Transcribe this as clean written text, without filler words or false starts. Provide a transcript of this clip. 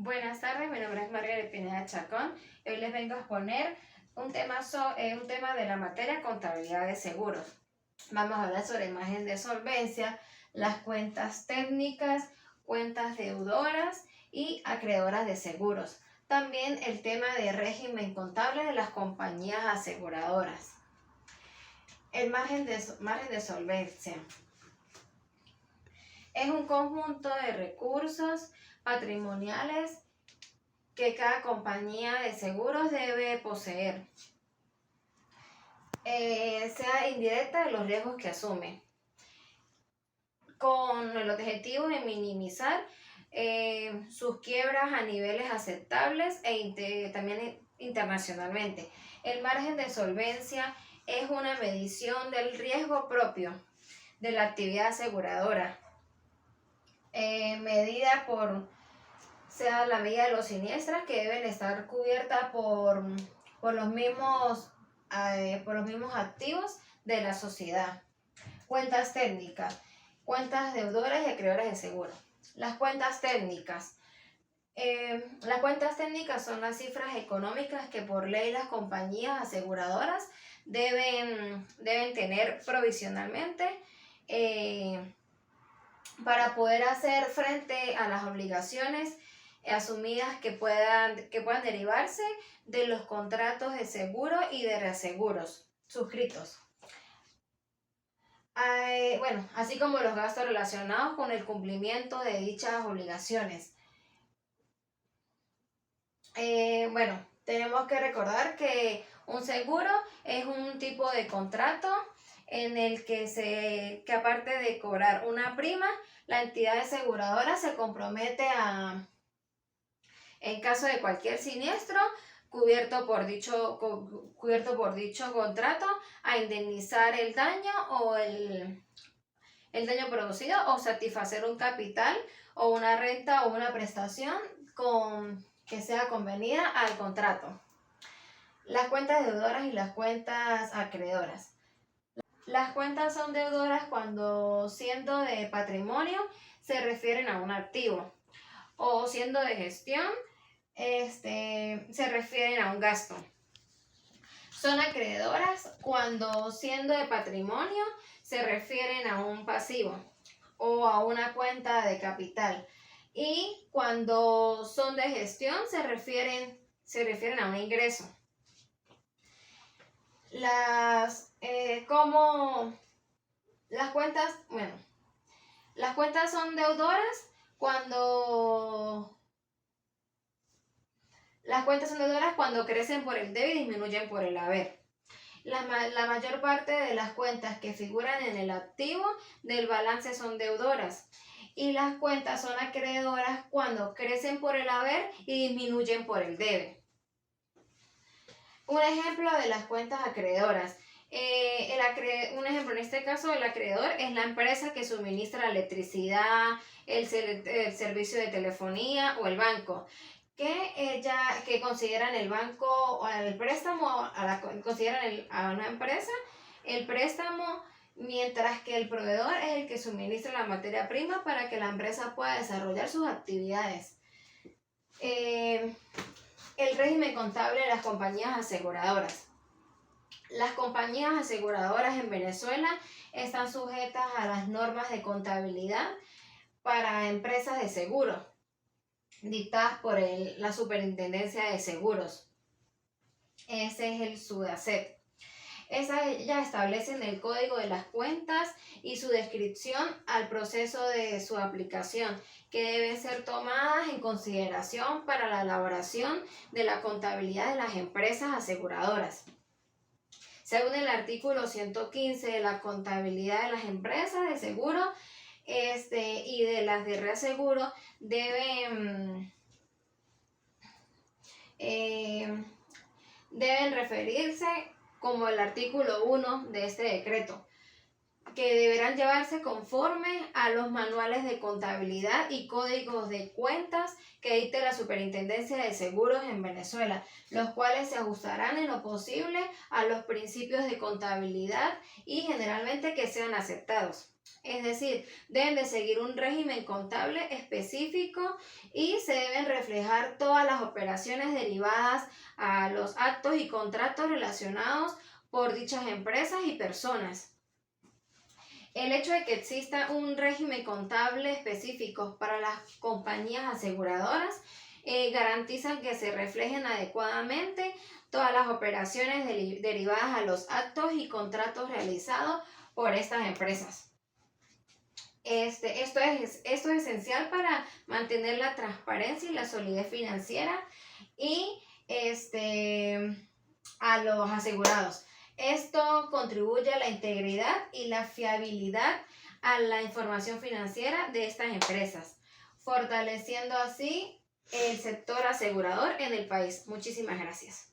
Buenas tardes, mi nombre es Margarita Pineda Chacón. Hoy les vengo a exponer un tema de la materia contabilidad de seguros. Vamos a hablar sobre imagen de solvencia, las cuentas técnicas, cuentas deudoras y acreedoras de seguros. También el tema de régimen contable de las compañías aseguradoras. El margen de solvencia es un conjunto de recursos patrimoniales que cada compañía de seguros debe poseer, sea indirecta de los riesgos que asume, con el objetivo de minimizar sus quiebras a niveles aceptables también internacionalmente. El margen de solvencia es una medición del riesgo propio de la actividad aseguradora, medida sea la medida de los siniestros que deben estar cubiertas por los mismos activos de la sociedad. Cuentas técnicas, cuentas deudoras y acreedoras de seguro. Las cuentas técnicas. Las cuentas técnicas son las cifras económicas que por ley las compañías aseguradoras deben tener provisionalmente para poder hacer frente a las obligaciones asumidas que puedan derivarse de los contratos de seguro y de reaseguros suscritos. Bueno, así como los gastos relacionados con el cumplimiento de dichas obligaciones. Bueno, tenemos que recordar que un seguro es un tipo de contrato en el que aparte de cobrar una prima, la entidad aseguradora se compromete en caso de cualquier siniestro cubierto por dicho contrato, a indemnizar el daño o el daño producido o satisfacer un capital o una renta o una prestación que sea convenida al contrato. Las cuentas deudoras y las cuentas acreedoras. Las cuentas son deudoras cuando, siendo de patrimonio, se refieren a un activo, o siendo de gestión, se refieren a un gasto. Son acreedoras cuando, siendo de patrimonio, se refieren a un pasivo o a una cuenta de capital. Y cuando son de gestión, se refieren a un ingreso. Las cuentas son deudoras cuando crecen por el debe y disminuyen por el haber. La mayor parte de las cuentas que figuran en el activo del balance son deudoras, y las cuentas son acreedoras cuando crecen por el haber y disminuyen por el debe. Un ejemplo de las cuentas acreedoras. Un ejemplo en este caso, el acreedor es la empresa que suministra la electricidad, el servicio de telefonía o el banco, que consideran el banco o el préstamo, consideran a una empresa el préstamo, mientras que el proveedor es el que suministra la materia prima para que la empresa pueda desarrollar sus actividades. El régimen contable de las compañías aseguradoras. Las compañías aseguradoras en Venezuela están sujetas a las normas de contabilidad para empresas de seguro, dictadas por la Superintendencia de Seguros. Ese es el SUDACET. Ellas establecen el código de las cuentas y su descripción al proceso de su aplicación, que deben ser tomadas en consideración para la elaboración de la contabilidad de las empresas aseguradoras. Según el artículo 115 de la contabilidad de las empresas de seguro y de las de reaseguro, deben referirse como el artículo 1 de este decreto, que deberán llevarse conforme a los manuales de contabilidad y códigos de cuentas que dicte la Superintendencia de Seguros en Venezuela, los cuales se ajustarán en lo posible a los principios de contabilidad y generalmente que sean aceptados. Es decir, deben de seguir un régimen contable específico y se deben reflejar todas las operaciones derivadas a los actos y contratos relacionados por dichas empresas y personas. El hecho de que exista un régimen contable específico para las compañías aseguradoras garantizan que se reflejen adecuadamente todas las operaciones derivadas a los actos y contratos realizados por estas empresas. Esto es esencial para mantener la transparencia y la solidez financiera y a los asegurados. Esto contribuye a la integridad y la fiabilidad a la información financiera de estas empresas, fortaleciendo así el sector asegurador en el país. Muchísimas gracias.